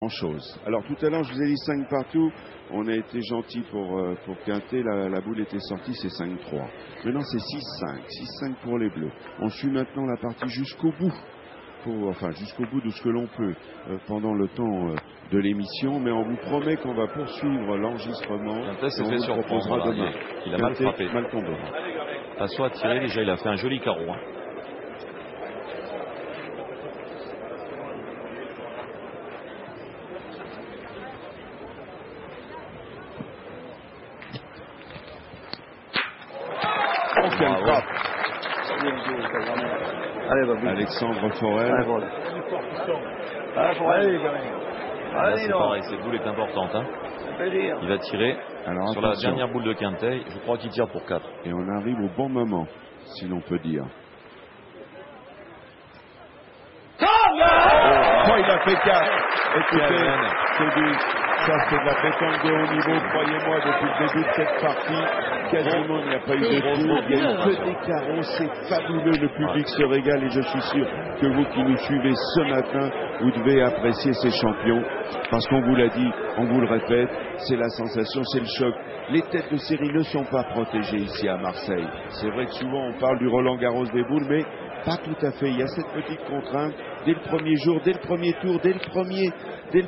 Chose. Alors tout à l'heure je vous ai dit 5 partout, on a été gentil pour Quintet, la boule était sortie, c'est 5-3. Maintenant c'est 6-5, 6-5 pour les Bleus. On suit maintenant la partie jusqu'au bout, jusqu'au bout de ce que l'on peut pendant le temps de l'émission, mais on vous promet qu'on va poursuivre l'enregistrement. Quintet s'est fait surprendre, demain. Il a mal frappé. Mal tombé. Passot a tiré, déjà il a fait un joli carreau. Alexandre Forel. C'est pareil, cette boule est importante. Il va tirer. Alors, sur la dernière boule de Quintet, je crois qu'il tire pour 4. Et on arrive au bon moment, si l'on peut dire. Il a fait 4. Écoutez, ça c'est de la pétanque de haut niveau, croyez-moi, depuis le début de cette partie, quasiment il n'y a pas eu de tour, il y a eu que des carreaux, c'est fabuleux, le public se régale et je suis sûr que vous qui nous suivez ce matin, vous devez apprécier ces champions, parce qu'on vous l'a dit, on vous le répète, c'est la sensation, c'est le choc. Les têtes de série ne sont pas protégées ici à Marseille. C'est vrai que souvent on parle du Roland Garros des boules, mais pas tout à fait. Il y a cette petite contrainte. Dès le premier jour, dès le premier tour, dès le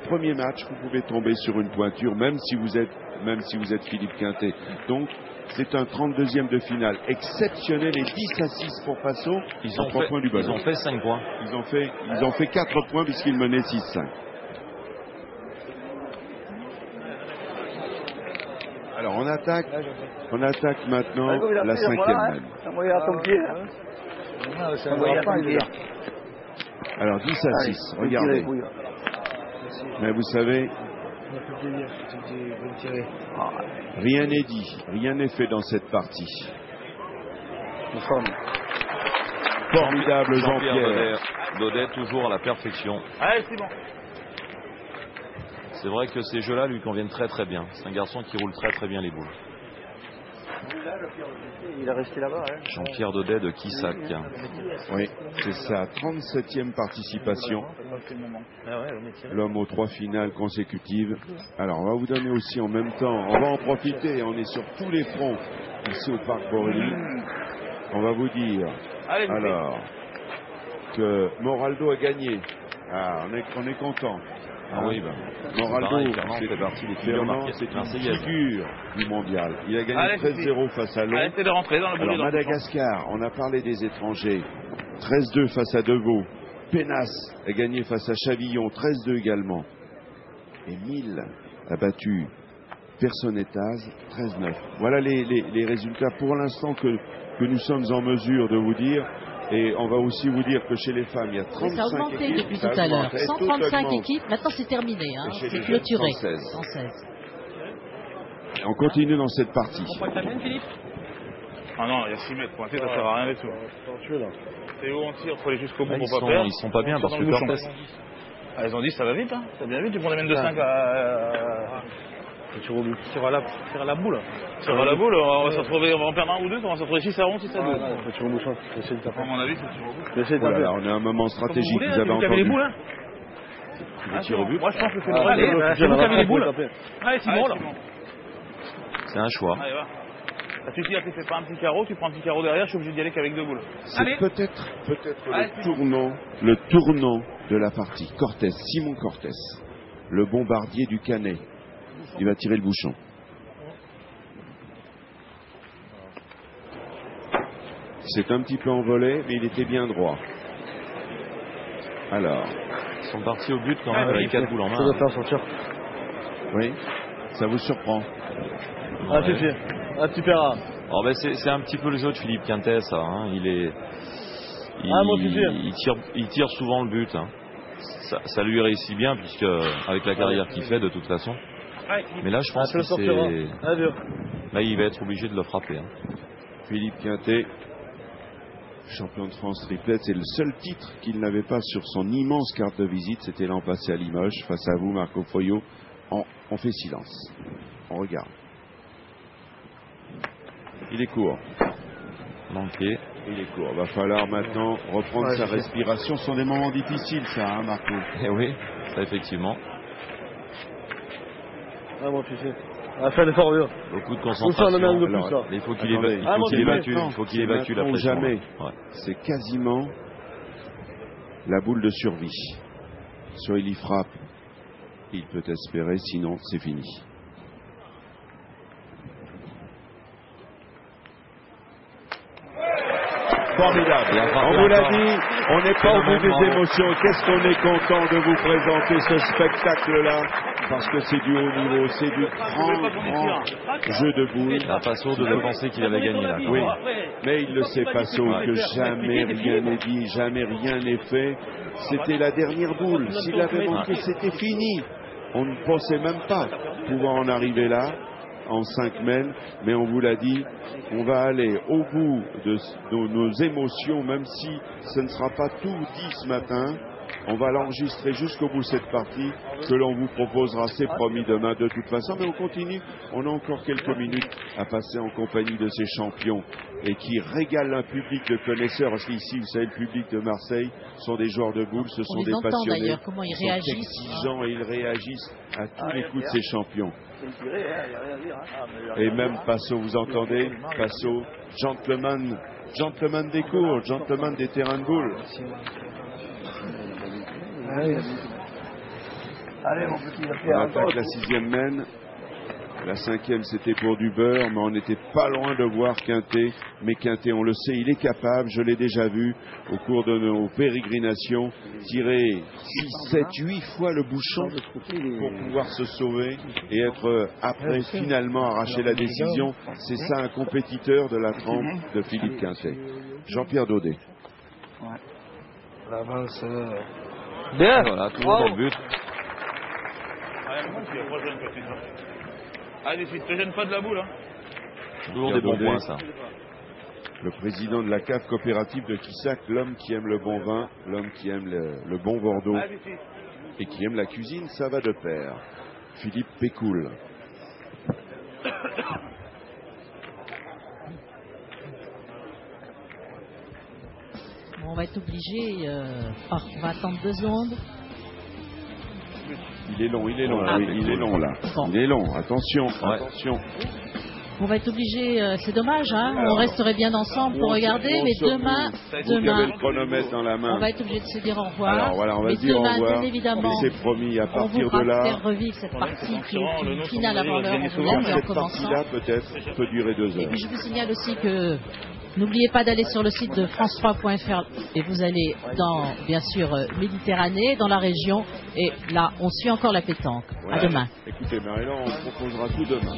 premier match, vous pouvez tomber sur une pointure, même si vous êtes Philippe Quintet. Donc, c'est un 32e de finale exceptionnel et 10-6 pour Passot. Ils ont fait 5 points. Ils ont fait 4 points puisqu'ils menaient 6-5. Alors, on attaque maintenant la 5e même. Alors 10-6, regardez. Mais vous savez, rien n'est dit, rien n'est fait dans cette partie. Formidable Jean-Pierre. Daudet toujours à la perfection. Allez, c'est bon. C'est vrai que ces jeux-là lui conviennent très très bien. C'est un garçon qui roule très très bien les boules. Il est resté là-bas. Jean-Pierre Daudet de Quissac. Oui, c'est sa 37e participation. L'homme aux 3 finales consécutives. Alors, on va vous donner aussi en même temps, on va en profiter, on est sur tous les fronts ici au Parc Borély. On va vous dire, alors, que Moraldo a gagné. Ah, on est content. Ah oui, Moraldo, c'est parti des c'est une figure du mondial. Il a gagné 13-0 face à Londres. Alors Madagascar, on a parlé des étrangers. 13-2 face à Deveau. Pénas a gagné face à Chavillon, 13-2 également. Et 1000 a battu Personetaz, 13-9. Voilà les résultats pour l'instant que nous sommes en mesure de vous dire. Et on va aussi vous dire que chez les femmes, il y a 35 ça a augmenté équipes. depuis tout à l'heure. 135 équipes, maintenant c'est terminé. C'est clôturé. 116. On continue dans cette partie. On pointe la mienne, Philippe? Ah non, il y a 6 mètres pointés, ça sert à rien du tout. C'est où on tire, il faut aller jusqu'au bout pour pas perdre. Ils sont pas bien parce que Cortés. Ah, ils ont dit ça va vite, ça va bien vite, tu prends des mènes de 5 à... Tire au but. Tire à la boule. Tire à la boule, on va se retrouver, on va en perdre un ou deux, on va se retrouver 6 à 11, 6 à 12. Tire au bouchon, essaye de taper. À mon avis, c'est tire au but. Voilà, on est à un moment stratégique, vous avez entendu. Les boules, Le tir au but. Moi je pense que c'est le c'est vous qui avez les boules. Allez, Simon, là. C'est un choix. Allez, va. Ça suffit, tu fais pas un petit carreau, tu prends un petit carreau derrière, je suis obligé d'y aller qu'avec 2 boules. C'est peut-être le tournant de la partie. Cortés, Simon Cortés, le bombardier du Canet. Il va tirer le bouchon. C'est un petit peu envolé, mais il était bien droit. Alors. Ils sont partis au but quand même avec 4 boules en main. Ça doit faire sortir. Oui, ça vous surprend. Ah, c'est fier. Ah, tu paieras. Oh, ben c'est un petit peu le jeu de Philippe Quintet, ça. Il tire souvent le but. Ça lui réussit bien, puisque avec la carrière qu'il fait, de toute façon. Mais là, je pense que là, il va être obligé de le frapper. Philippe Quintet, champion de France triplette, c'est le seul titre qu'il n'avait pas sur son immense carte de visite. C'était l'an passé à Limoges. Face à vous, Marco Foyot. On fait silence. On regarde. Il est court. Manqué. Il est court. Va falloir maintenant reprendre sa respiration. Ce sont des moments difficiles, ça, Marco. Eh oui, ça effectivement. Ah, mon fils. Ah, fais l'effort, vieux. Beaucoup de Faut faire concentration. un homme de plus, là. Mais il faut qu'il Attendez. évacue, il faut qu'il évacue la Maintenant ou pression. jamais. Ouais. C'est quasiment la boule de survie. Soit il y frappe, il peut espérer, sinon c'est fini. Formidable. On vous l'a dit, on n'est pas au bout des émotions. Qu'est-ce qu'on est content de vous présenter ce spectacle-là, parce que c'est du haut niveau, c'est du grand jeu de boules. La Passo devait penser qu'il avait gagné là. Oui, mais il le sait, Passo, que jamais rien n'est dit, jamais rien n'est fait. C'était la dernière boule. S'il avait manqué, c'était fini. On ne pensait même pas pouvoir en arriver là, en 5 mètres, mais on vous l'a dit, on va aller au bout de nos émotions, même si ce ne sera pas tout dit ce matin. On va l'enregistrer jusqu'au bout de cette partie, que l'on vous proposera, c'est promis, demain de toute façon. Mais on continue, on a encore quelques minutes à passer en compagnie de ces champions et qui régalent un public de connaisseurs. Parce qu'ici, vous savez, le public de Marseille sont des joueurs de boules, ce sont des passionnés. D'ailleurs, comment ils réagissent. Ils sont exigeants et ils réagissent à tous les coups de ces champions. Et même Passo, vous entendez, Passo, gentleman des cours, gentleman des terrains de boules. Allez, mon petit, on attaque la 6e mène. La 5e, c'était pour du beurre, mais on n'était pas loin de voir Quintet. Mais Quintet, on le sait, il est capable, je l'ai déjà vu au cours de nos pérégrinations, tirer 6, 7, 8 fois le bouchon pour pouvoir se sauver et être après finalement arracher la décision. C'est ça un compétiteur de la trempe de Philippe Quintet. Jean-Pierre Daudet. L'avance. Bien. Voilà, toujours dans le but. Allez, tu te gênes pas de la boule. Hein. Toujours des bons points, ça. Le président de la cave coopérative de Quissac, l'homme qui aime le bon vin, l'homme qui aime le bon Bordeaux et qui aime la cuisine, ça va de pair. Philippe Pécoul. On va être obligé, on va attendre 2 secondes. Il est long, il est long, oui, il est long là. Bon. Il est long, attention, attention. On va être obligé, c'est dommage, hein, on resterait bien ensemble pour regarder, mais demain, vous avez le chronomètre dans la main. On va être obligé de se dire au revoir. Alors voilà, on va mais se dire demain, au revoir. bien évidemment, c'est promis, à partir on de là. faire revivre cette partie qui est une finale avant l'heure, on vous l'a dit en commençant. Cette partie-là, peut-être, peut durer 2 heures. Et puis je vous signale aussi que n'oubliez pas d'aller sur le site de france3.fr et vous allez dans, bien sûr, Méditerranée, dans la région. Et là, on suit encore la pétanque. Ouais. À demain. Écoutez, Marie-Laure, on proposera tout demain.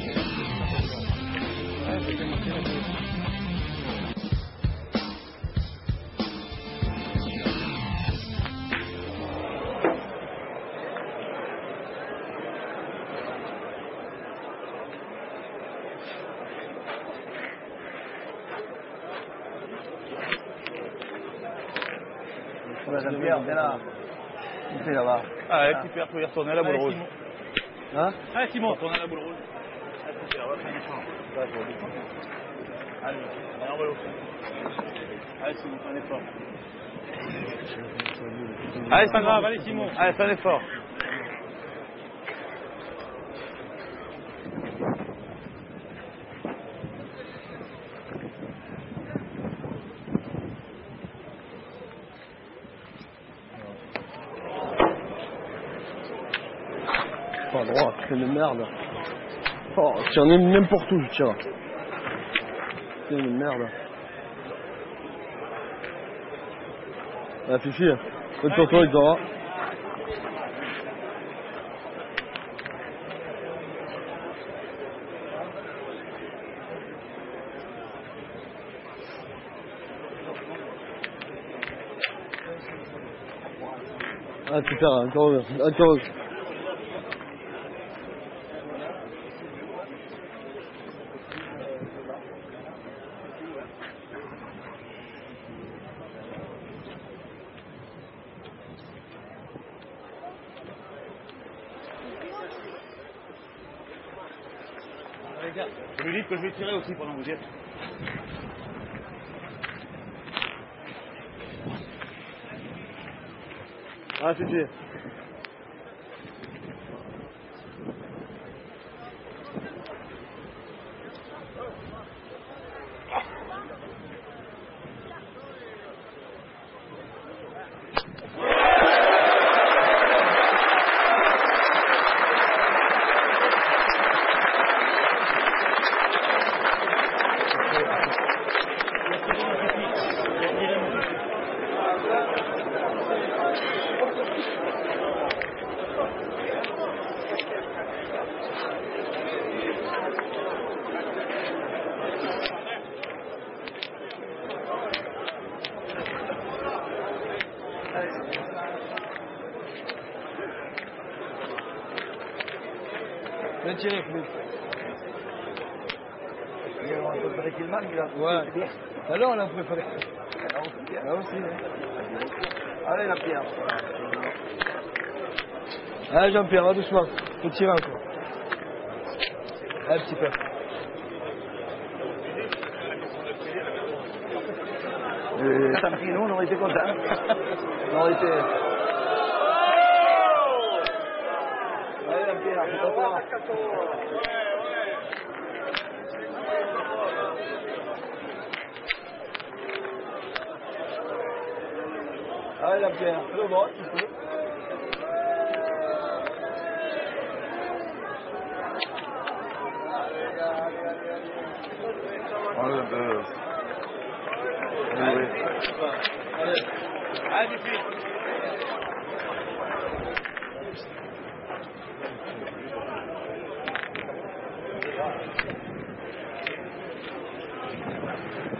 Jean-Pierre, viens là. Tu fais là-bas. Ah, ouais, Pierre, faut y retourner à la boule rouge. Hein? Allez, Simon, retourne à la boule rouge. Allez, on va l'eau. Allez, Simon, fais un effort. Allez, c'est pas grave, allez, Simon. Allez, fais un effort. Pas droit, c'est une merde. Oh, tiens, n'importe où, je tire. C'est une merde. Ah, Fifi, faites sur toi, il t'aura. Ah, super, encore. Vous lui dites que je vais tirer aussi pendant que vous y êtes. Ah, Fifi. Viens tirer, Philippe. On a préféré qu'il manque, il a Ouais. Alors, on a préféré. Là aussi. Allez, la pierre. Allez, Jean-Pierre, va doucement. Faut tirer encore. Allez, petit peu. Tant pis, nous, on aurait été contents. On aurait été... Allez, la pierre, c'est pas ça. Allez, la pierre, fais le bon, tu peux.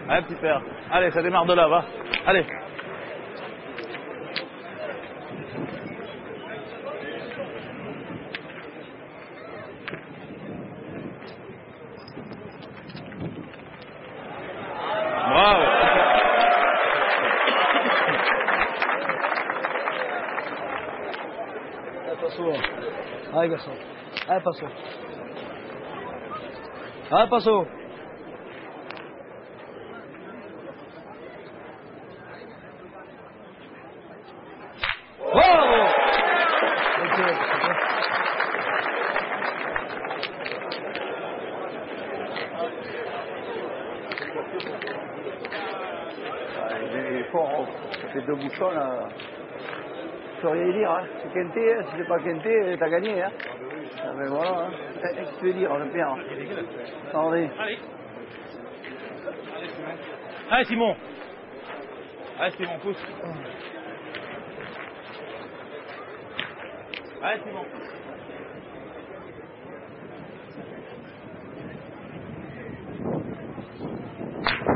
Allez, petit père. Allez, ça démarre de là, va. Allez. Bravo. Allez, passo. Allez, garçon. Allez, passo. Allez, passo. Bravo. Il est fort, ça fait 2 bouchons là. Je peux rien dire, hein. C'est quinté, hein. Si c'est pas quinté, t'as gagné, hein. Ah ben voilà, hein. Qu'est-ce que tu veux dire, le père? Attendez. Allez, Simon. Allez, Simon, pousse. Allez, Simon.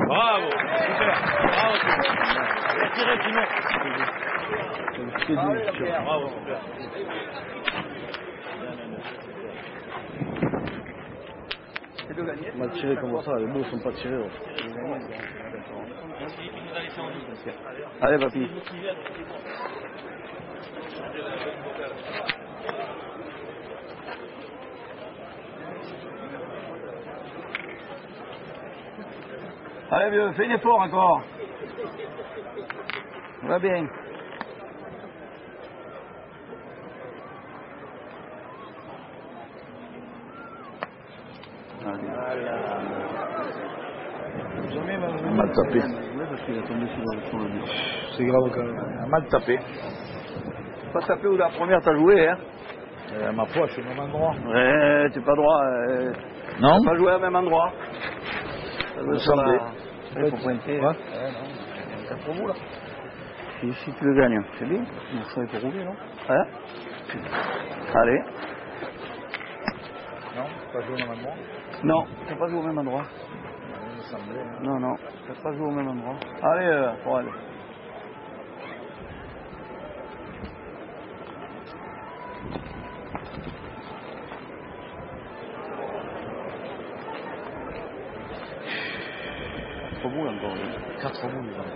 Bravo. Super. Bravo, Simon. Bien tiré, Simon. Allez, la pierre. Bravo, super. C'est de gagner. On va tirer comme ça, les bouts sont pas tirés. Ouais. Allez, papy. Allez, vieux, fais un effort encore. On va bien. Mal tapé. C'est grave quand même. Mal tapé. Pas tapé où la première t'as joué, hein. Ma foi, je suis au même endroit. Ouais, t'es pas droit. Non. T'as pas joué au même endroit. Ça doit semblait. Il faut pointer. Ouais. C'est pour vous là. Si tu le gagnes, c'est bien. Ça il faut rouler, non? Ouais. Allez. Non, pas joué au même endroit. Non, t'as pas joué au même endroit. Il me semblait. Non, non, t'as pas joué au même endroit. Allez, pour aller. Trop beau encore. 4 bouts, les gens.